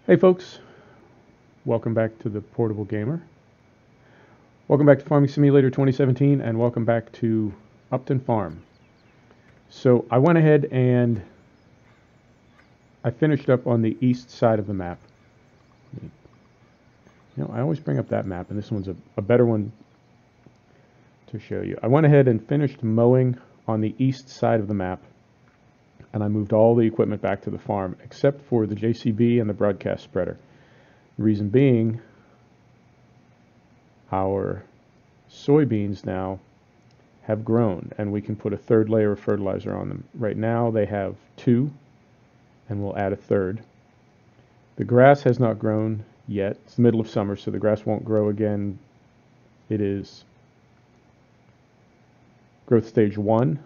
Hey folks, welcome back to the Portable Gamer. Welcome back to Farming Simulator 2017 and welcome back to Upton Farm. So I went ahead and I finished up on the east side of the map. You know, I always bring up that map and this one's a better one to show you. I went ahead and finished mowing on the east side of the map and I moved all the equipment back to the farm except for the JCB and the broadcast spreader. The reason being, our soybeans now have grown and we can put a third layer of fertilizer on them. Right now they have 2 and we'll add a third. The grass has not grown yet. It's the middle of summer, so the grass won't grow again. It is growth stage 1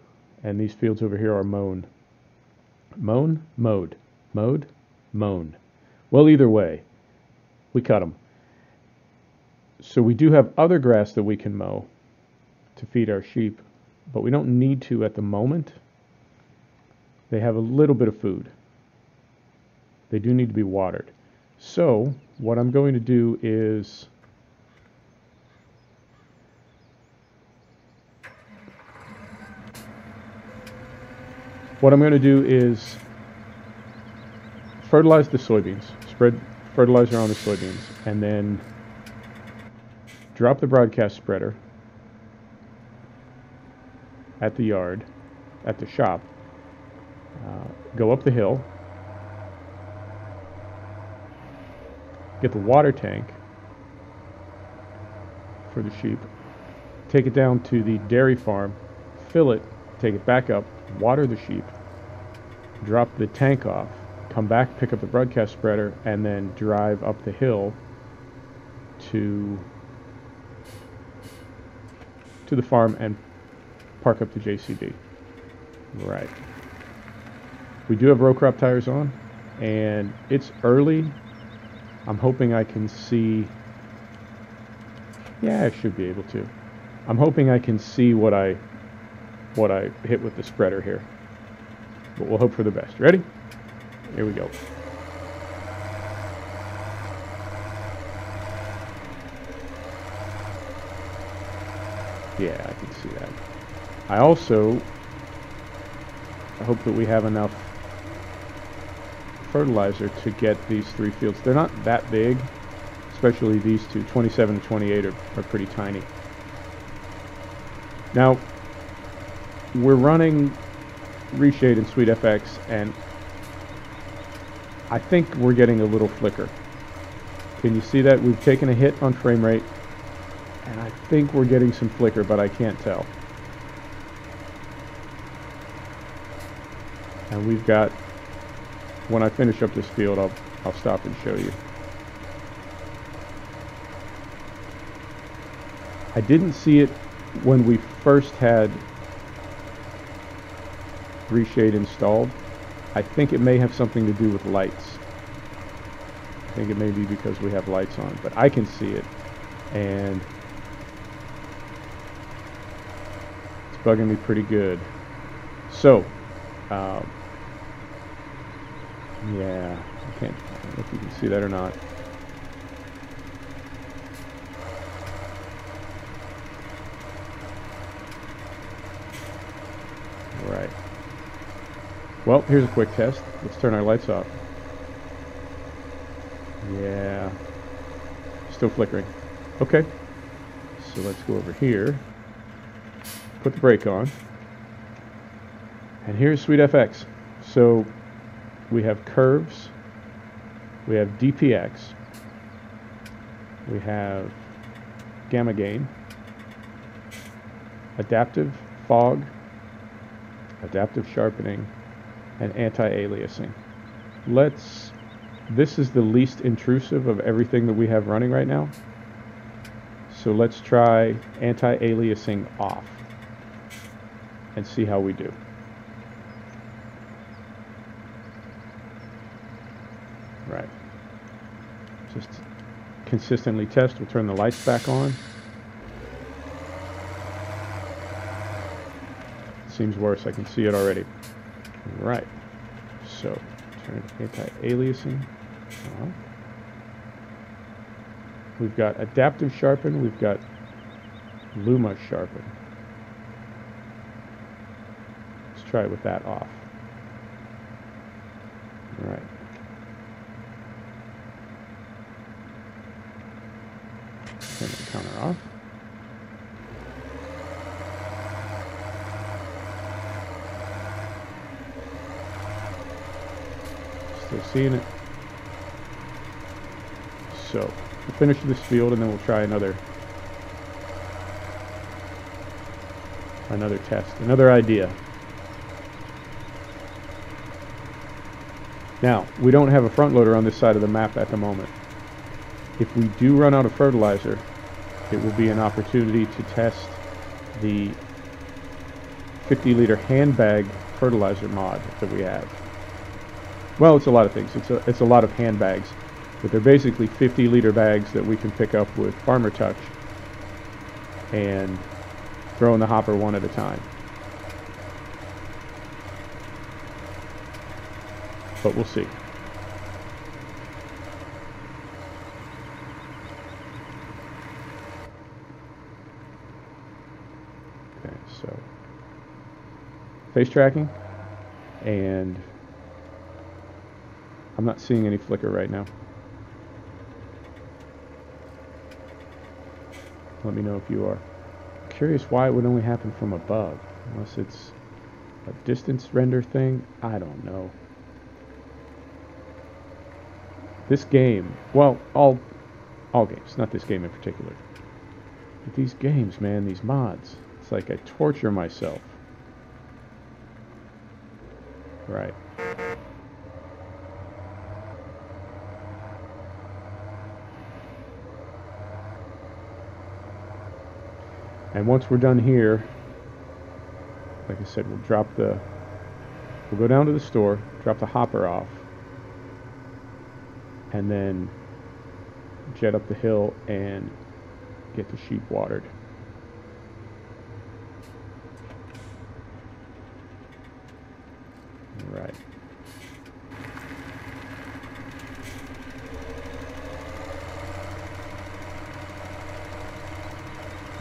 and these fields over here are mown. Mown? Mowed. Mowed? Mown. Well, either way, we cut them. So we do have other grass that we can mow to feed our sheep, but we don't need to at the moment. They have a little bit of food. They do need to be watered. So what I'm going to do is fertilize the soybeans, spread fertilizer on the soybeans, and then drop the broadcast spreader at the yard, at the shop, go up the hill, get the water tank for the sheep, take it down to the dairy farm, fill it, take it back up, water the sheep, drop the tank off, come back, pick up the broadcast spreader, and then drive up the hill to the farm and park up the JCB. Right. We do have row crop tires on, and it's early. I'm hoping I can see. Yeah, I should be able to. I'm hoping I can see what I hit with the spreader here. But we'll hope for the best. Ready? Here we go. Yeah, I can see that. I also hope that we have enough fertilizer to get these 3 fields. They're not that big, especially these two. 27 and 28 are pretty tiny. Now, we're running Reshade and SweetFX, and I think we're getting a little flicker. Can you see that? We've taken a hit on frame rate, and I think we're getting some flicker, but I can't tell. And we've got, when I finish up this field, I'll stop and show you. I didn't see it when we first had Reshade installed. I think it may have something to do with lights. I think it may be because we have lights on, but I can see it, and it's bugging me pretty good. So, yeah, I don't know if you can see that or not. Right. Well, here's a quick test. Let's turn our lights off. Yeah. Still flickering. Okay. So let's go over here. Put the brake on. And here's SweetFX. So we have curves. We have DPX. We have gamma gain. Adaptive fog. Adaptive sharpening. And anti-aliasing. This is the least intrusive of everything that we have running right now. So let's try anti-aliasing off and see how we do. Right. Just consistently test. We'll turn the lights back on. Seems worse. I can see it already. Right. So turn anti-aliasing off. We've got adaptive sharpen. We've got Luma sharpen. Let's try it with that off. All right. Turn the counter off. Still seeing it. So, we'll finish this field and then we'll try another test, another idea. Now, we don't have a front loader on this side of the map at the moment. If we do run out of fertilizer, it will be an opportunity to test the 50-liter handbag fertilizer mod that we have. Well, it's a lot of things. It's a lot of handbags, but they're basically 50-liter bags that we can pick up with Farmer Touch and throw in the hopper one at a time. But we'll see. Okay, so face tracking, and I'm not seeing any flicker right now. Let me know if you are. Curious why it would only happen from above, unless it's a distance render thing. I don't know. This game, well, all games, not this game in particular, but these games, man, these mods, it's like I torture myself. Right. And once we're done here, like I said, we'll go down to the store, drop the hopper off, and then jet up the hill and get the sheep watered. All right.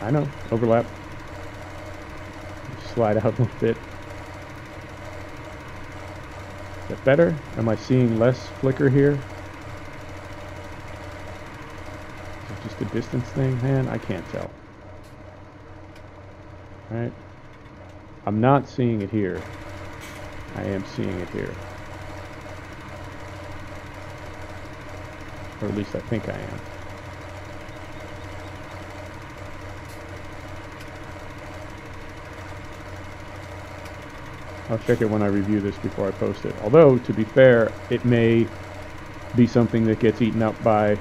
I know, overlap. Slide out a little bit. Is that better? Am I seeing less flicker here? Is it just a distance thing? Man, I can't tell. Alright. I'm not seeing it here. I am seeing it here. Or at least I think I am. I'll check it when I review this before I post it. Although, to be fair, it may be something that gets eaten up by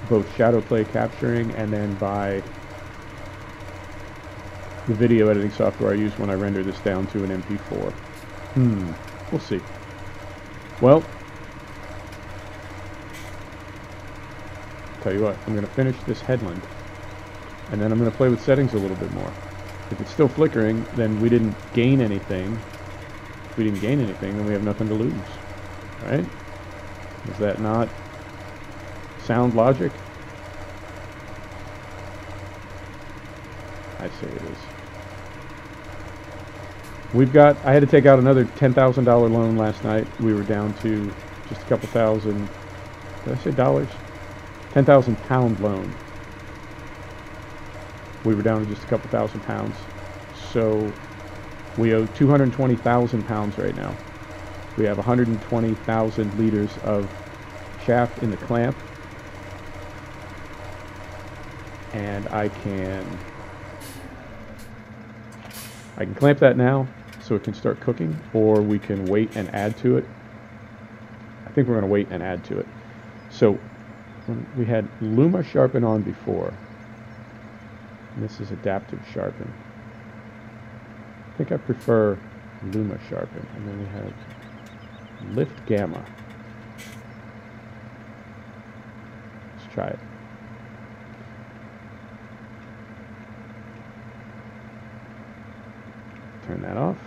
both shadow play capturing and then by the video editing software I use when I render this down to an MP4. We'll see. Well, tell you what, I'm going to finish this headland, and then I'm going to play with settings a little bit more. If it's still flickering, then we didn't gain anything. If we didn't gain anything, then we have nothing to lose. Right? Is that not sound logic? I say it is. I had to take out another $10,000 loan last night. We were down to just a couple thousand, did I say dollars? 10,000 pound loan. We were down to just a couple thousand pounds. So we owe 220,000 pounds right now. We have 120,000 liters of chaff in the clamp. And I can clamp that now so it can start cooking, or we can wait and add to it. I think we're going to wait and add to it. So we had Luma sharpen on before. And this is adaptive sharpen. I think I prefer Luma sharpen. And then we have lift gamma. Let's try it. Turn that off.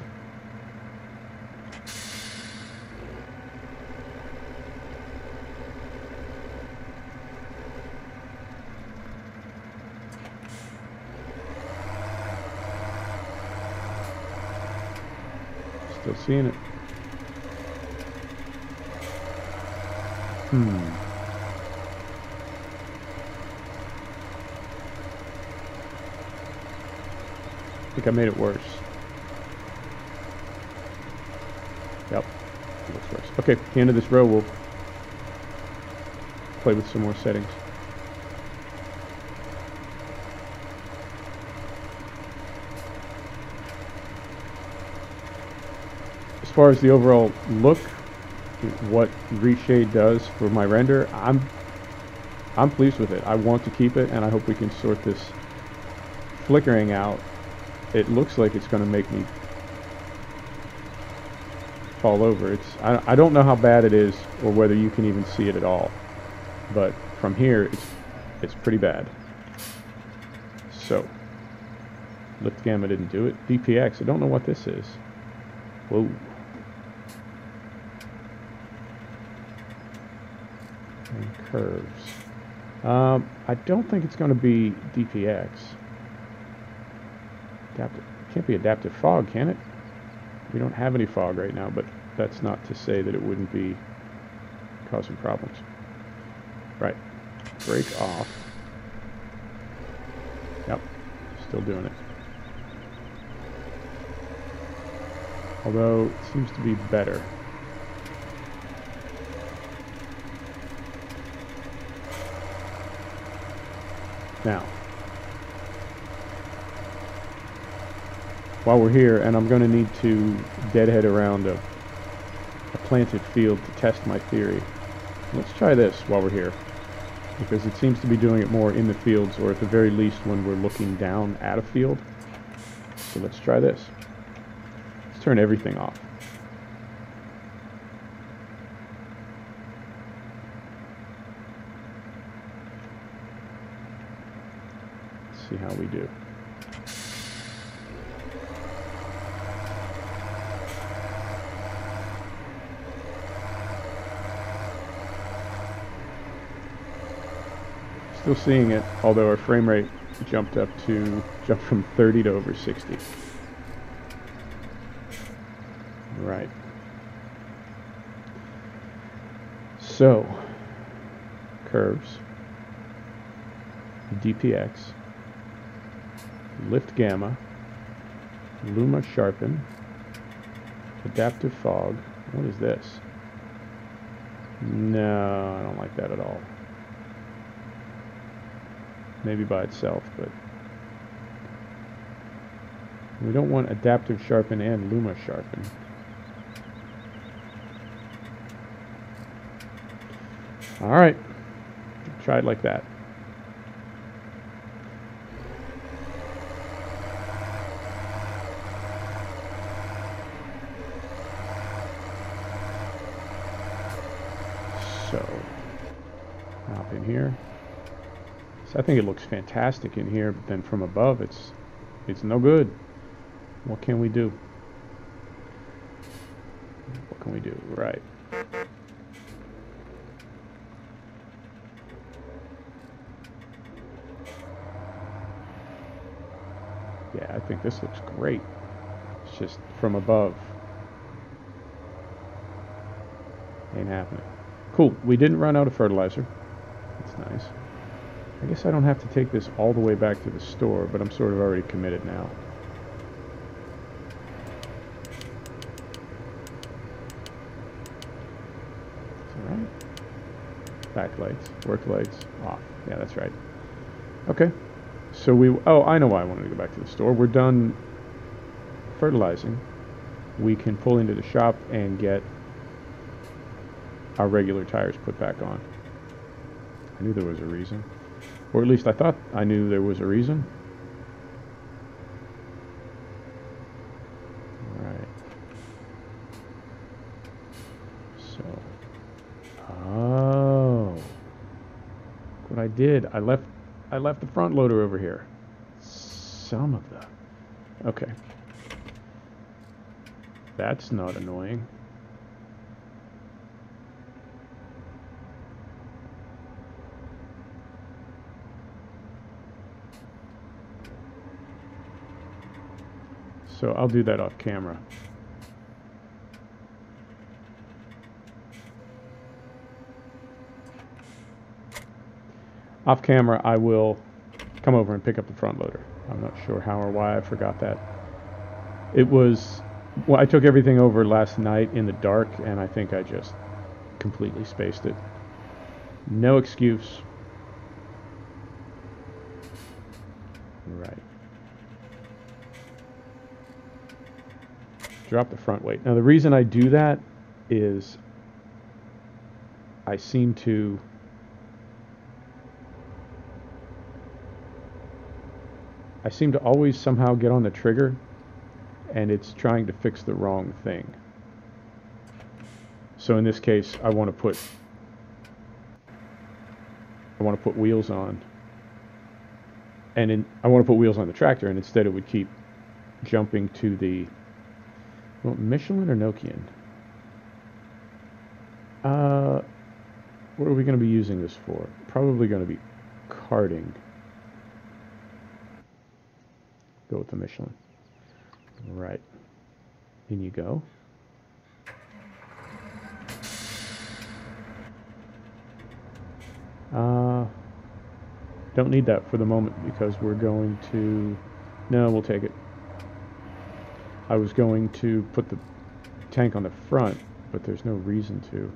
Still seeing it. I think I made it worse. Yep, it looks worse. Okay, at the end of this row, we'll play with some more settings. As far as the overall look, what reshade does for my render, I'm pleased with it. I want to keep it, and I hope we can sort this flickering out. It looks like it's going to make me fall over. I don't know how bad it is, or whether you can even see it at all, but from here it's pretty bad. So lift gamma didn't do it. DPX, I don't know what this is. Whoa. And curves. I don't think it's going to be DPX. Can't be adaptive fog, can it? We don't have any fog right now, but that's not to say that it wouldn't be causing problems. Right. Break off. Yep. Still doing it. Although it seems to be better. Now, while we're here, and I'm going to need to deadhead around a planted field to test my theory. Let's try this while we're here, because it seems to be doing it more in the fields, or at the very least when we're looking down at a field. So let's try this. Let's turn everything off. Let's see how we do. Still seeing it, although our frame rate jumped from 30 to over 60. Right. So, curves, DPX, lift gamma, luma sharpen, adaptive fog. What is this? No, I don't like that at all. Maybe by itself, but we don't want adaptive sharpen and luma sharpen. All right, try it like that. So, hop in here. I think it looks fantastic in here, but then from above it's no good. What can we do? What can we do? Right. Yeah, I think this looks great. It's just from above. Ain't happening. Cool. We didn't run out of fertilizer. That's nice. I guess I don't have to take this all the way back to the store, but I'm sort of already committed now. Alright. Backlights, work lights, off. Yeah, that's right. Okay. So I know why I wanted to go back to the store. We're done fertilizing. We can pull into the shop and get our regular tires put back on. I knew there was a reason. Or at least I thought I knew there was a reason. Alright. So. Oh. What I did, I left the front loader over here. Some of the. Okay. That's not annoying. So I'll do that off camera. Off camera, I will come over and pick up the front loader. I'm not sure how or why I forgot that. It was, well, I took everything over last night in the dark, and I think I just completely spaced it. No excuse. Right. Drop the front weight. Now the reason I do that is I seem to always somehow get on the trigger and it's trying to fix the wrong thing. So in this case, I want to put wheels on. And I want to put wheels on the tractor, and instead it would keep jumping to the, well, Michelin or Nokian? What are we going to be using this for? Probably going to be karting. Go with the Michelin. Right. In you go. Don't need that for the moment because we're going to... No, we'll take it. I was going to put the tank on the front, but there's no reason to.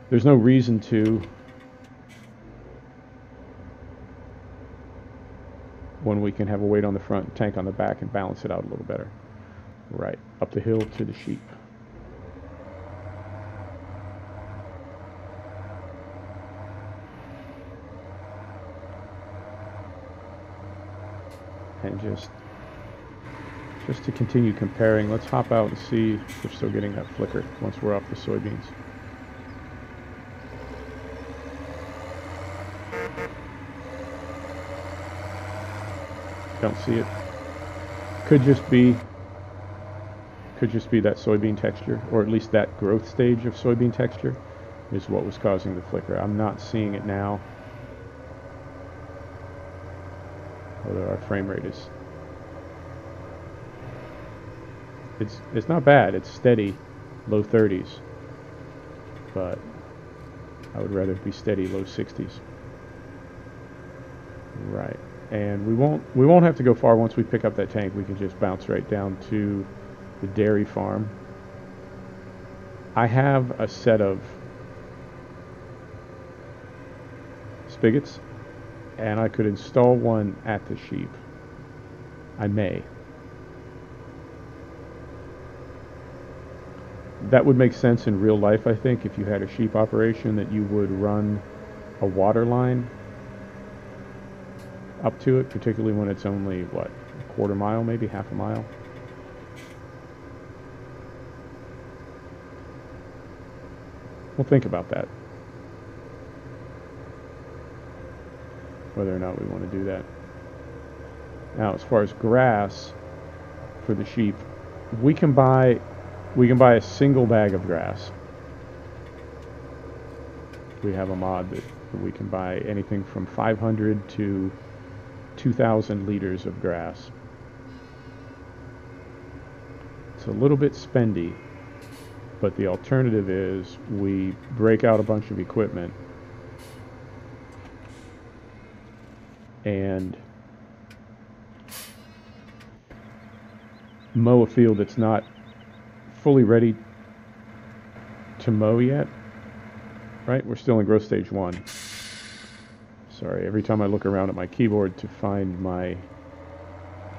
There's no reason to when we can have a weight on the front, tank on the back, and balance it out a little better. Right, up the hill to the sheep. And just to continue comparing, let's hop out and see if we're still getting that flicker once we're off the soybeans. Don't see it. Could just be that soybean texture, or at least that growth stage of soybean texture is what was causing the flicker. I'm not seeing it now. Although our frame rate is, it's not bad. It's steady, low 30s, but I would rather be steady, low 60s. Right, and we won't have to go far once we pick up that tank. We can just bounce right down to the dairy farm. I have a set of spigots, and I could install one at the sheep. I may. That would make sense in real life, I think, if you had a sheep operation, that you would run a water line up to it, particularly when it's only, what, a quarter mile, maybe half a mile. We'll think about that, whether or not we want to do that. Now, as far as grass for the sheep, we can buy a single bag of grass. We have a mod that we can buy anything from 500 to 2,000 liters of grass. It's a little bit spendy, but the alternative is we break out a bunch of equipment and mow a field that's not fully ready to mow yet. Right? We're still in growth stage 1. Sorry, every time I look around at my keyboard to find my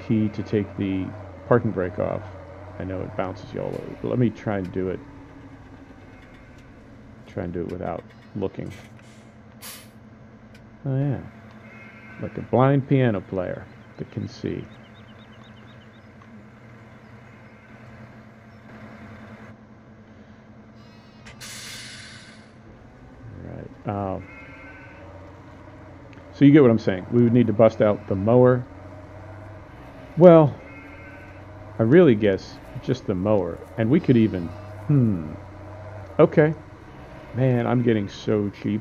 key to take the parking brake off, I know it bounces you all over. But let me try and do it. Try and do it without looking. Oh yeah. Like a blind piano player that can see. Right. So you get what I'm saying. We would need to bust out the mower. Well, I really guess just the mower. And we could even... Okay. Man, I'm getting so cheap.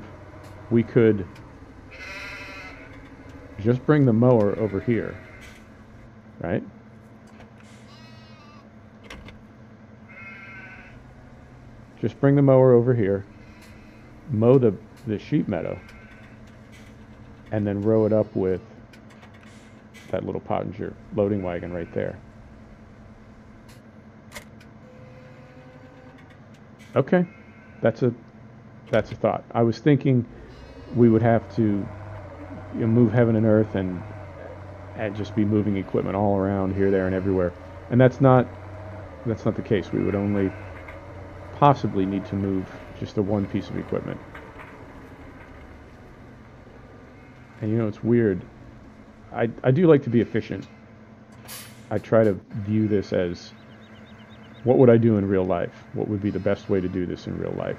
We could just bring the mower over here. Right? Just bring the mower over here. mow the sheep meadow, and then row it up with that little Pottinger loading wagon right there. Okay, that's a thought. I was thinking we would have to move heaven and earth and just be moving equipment all around here, there, and everywhere. And that's not the case. We would only possibly need to move just the one piece of equipment. And it's weird. I do like to be efficient. I try to view this as, what would I do in real life? What would be the best way to do this in real life?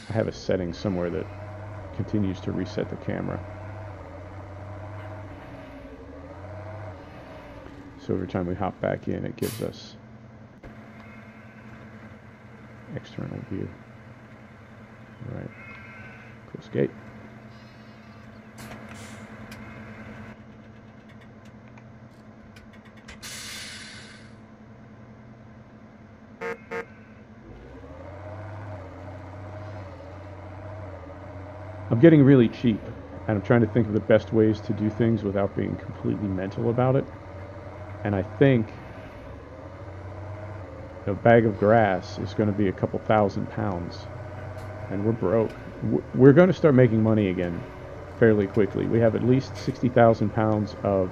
I have a setting somewhere that continues to reset the camera. So every time we hop back in, it gives us external view. All right, close gate. I'm getting really cheap, and I'm trying to think of the best ways to do things without being completely mental about it. And I think a bag of grass is going to be a couple £1,000, and we're broke. We're going to start making money again fairly quickly. We have at least £60,000 of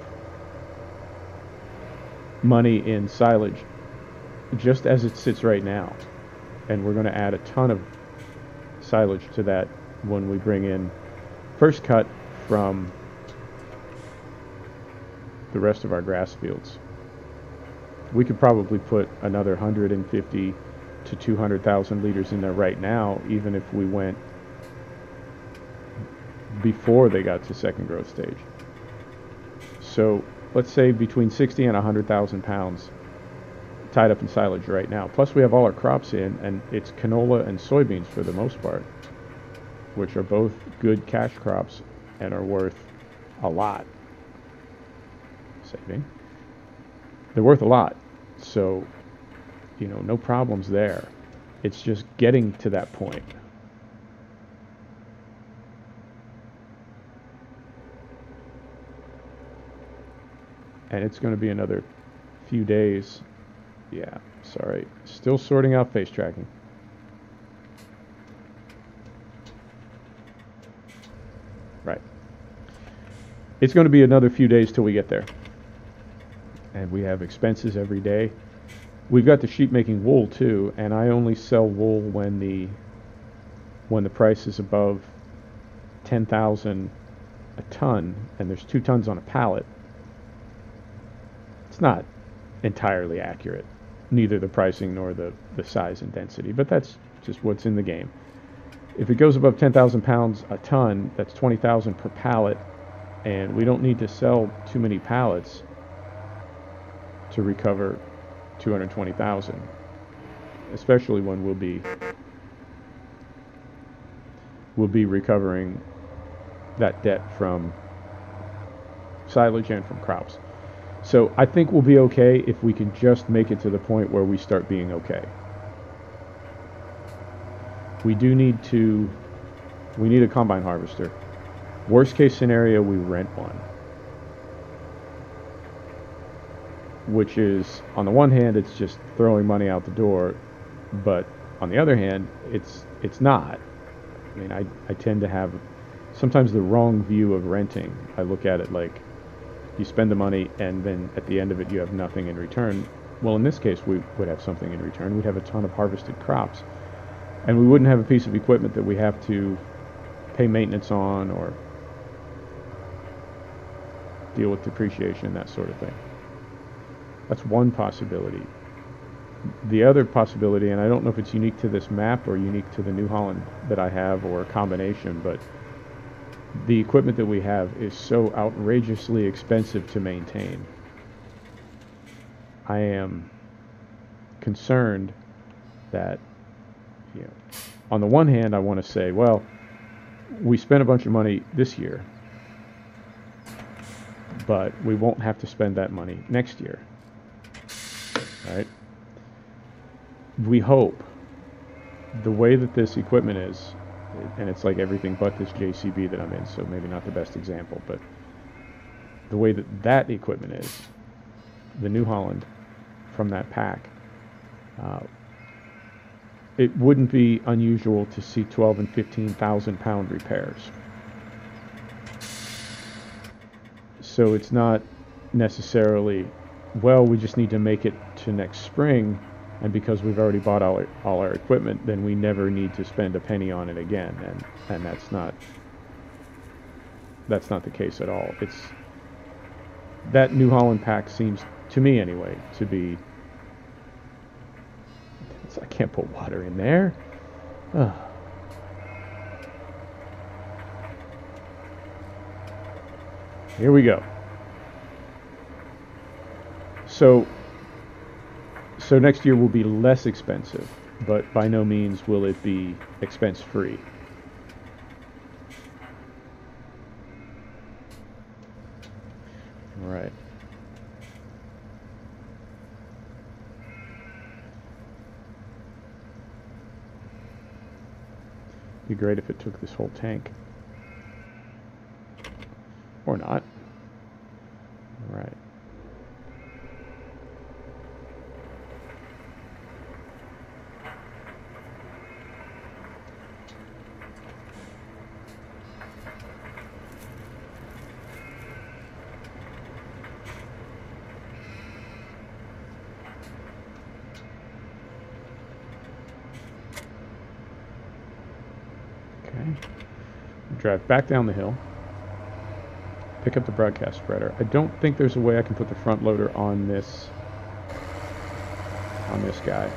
money in silage just as it sits right now, and we're going to add a ton of silage to that when we bring in first cut from the rest of our grass fields. We could probably put another 150 to 200,000 liters in there right now, even if we went before they got to second growth stage. So let's say between 60 and 100,000 pounds tied up in silage right now. Plus we have all our crops in, and it's canola and soybeans for the most part, which are both good cash crops and are worth a lot. Saving. They're worth a lot. So, no problems there. It's just getting to that point. And it's going to be another few days. Yeah, sorry. Still sorting out face tracking. Right. It's going to be another few days till we get there. And we have expenses every day. We've got the sheep making wool too, and I only sell wool when the price is above 10,000 a ton, and there's 2 tons on a pallet. It's not entirely accurate, neither the pricing nor the size and density, but that's just what's in the game. If it goes above 10,000 pounds a ton, that's 20,000 per pallet, and we don't need to sell too many pallets to recover 220,000, especially when we'll be recovering that debt from silage and from crops. So I think we'll be okay if we can just make it to the point where we start being okay. We need a combine harvester. Worst case scenario, we rent one. Which is, on the one hand, it's just throwing money out the door, but on the other hand, it's not. I mean, I tend to have sometimes the wrong view of renting. I look at it like you spend the money and then at the end of it you have nothing in return. Well, in this case, we would have something in return. We'd have a ton of harvested crops, and we wouldn't have a piece of equipment that we have to pay maintenance on or deal with depreciation, that sort of thing. That's one possibility. The other possibility, and I don't know if it's unique to this map or unique to the New Holland that I have or a combination, but the equipment that we have is so outrageously expensive to maintain. I am concerned that, on the one hand, I want to say, well, we spent a bunch of money this year, but we won't have to spend that money next year. Right? We hope the way that this equipment is, and it's like everything but this JCB that I'm in, so maybe not the best example, but the way that that equipment is, the New Holland from that pack, it wouldn't be unusual to see 12 and 15,000 pound repairs. So it's not necessarily, well, we just need to make it to next spring, and because we've already bought all our equipment, then we never need to spend a penny on it again, and that's not the case at all. It's that New Holland pack seems, to me anyway, to be, I can't put water in there. Ugh. Here we go. So next year will be less expensive, but by no means will it be expense free. All right. Be great if it took this whole tank. Or not. All right. Drive back down the hill, pick up the broadcast spreader. I don't think there's a way I can put the front loader on this guy.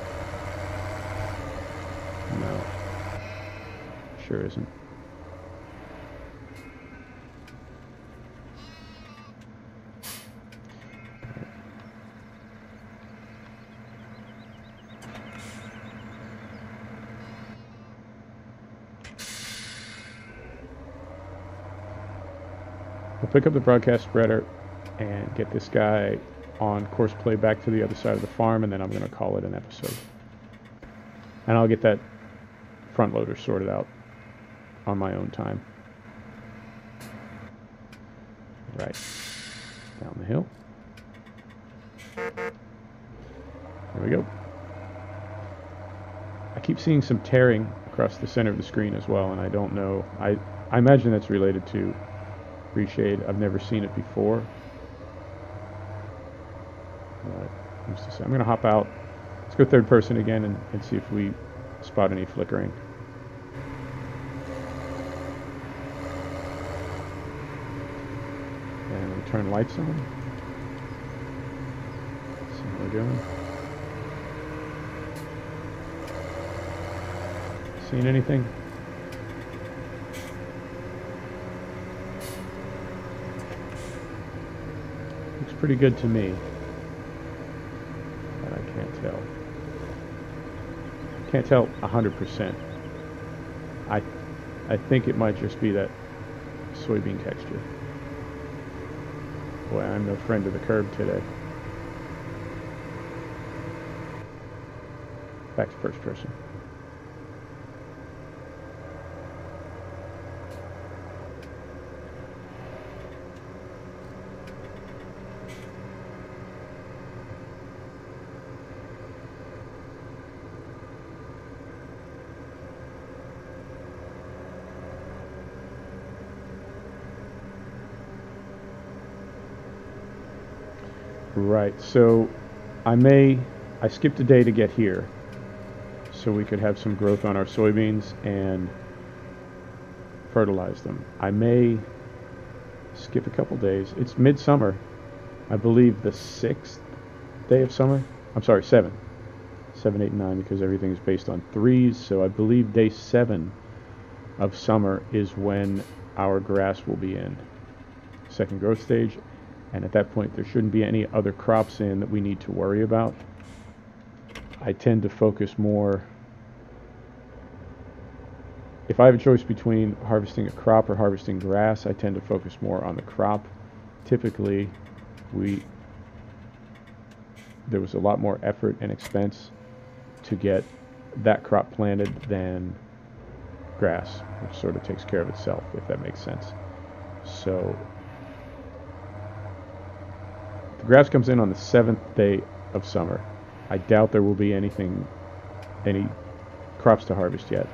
No, sure isn't. We'll pick up the broadcast spreader and get this guy on course play back to the other side of the farm, and then I'm going to call it an episode. And I'll get that front loader sorted out on my own time. Right. Down the hill. There we go. I keep seeing some tearing across the center of the screen as well, and I don't know. I imagine that's related to reshade. I've never seen it before. I'm going to hop out. Let's go third person again and see if we spot any flickering. And we turn lights on. See what we're doing. Seen anything? Looks pretty good to me. But I can't tell. Can't tell 100%. I think it might just be that soybean texture. Boy, I'm no friend of the curb today. Back to first person. Right, so I skipped a day to get here so we could have some growth on our soybeans and fertilize them. I may skip a couple days. It's midsummer. I believe the 6th day of summer. I'm sorry, 7. 7, 8, and 9 because everything is based on 3s. So I believe day 7 of summer is when our grass will be in second growth stage. And at that point, there shouldn't be any other crops in that we need to worry about. I tend to focus more. If I have a choice between harvesting a crop or harvesting grass, I tend to focus more on the crop. Typically, there was a lot more effort and expense to get that crop planted than grass, which sort of takes care of itself, if that makes sense. So the grass comes in on the 7th day of summer. I doubt there will be any crops to harvest yet.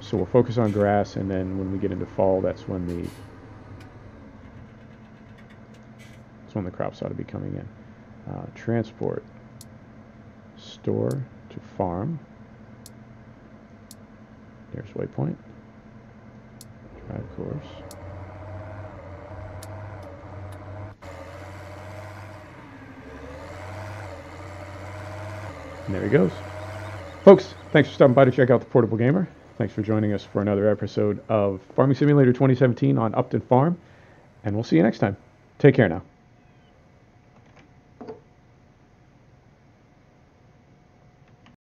So we'll focus on grass, and then when we get into fall, that's when the crops ought to be coming in. Transport, store to farm. There's waypoint. Drive course. And there he goes. Folks, thanks for stopping by to check out the Portable Gamer. Thanks for joining us for another episode of Farming Simulator 2017 on Upton Farm. And we'll see you next time. Take care now.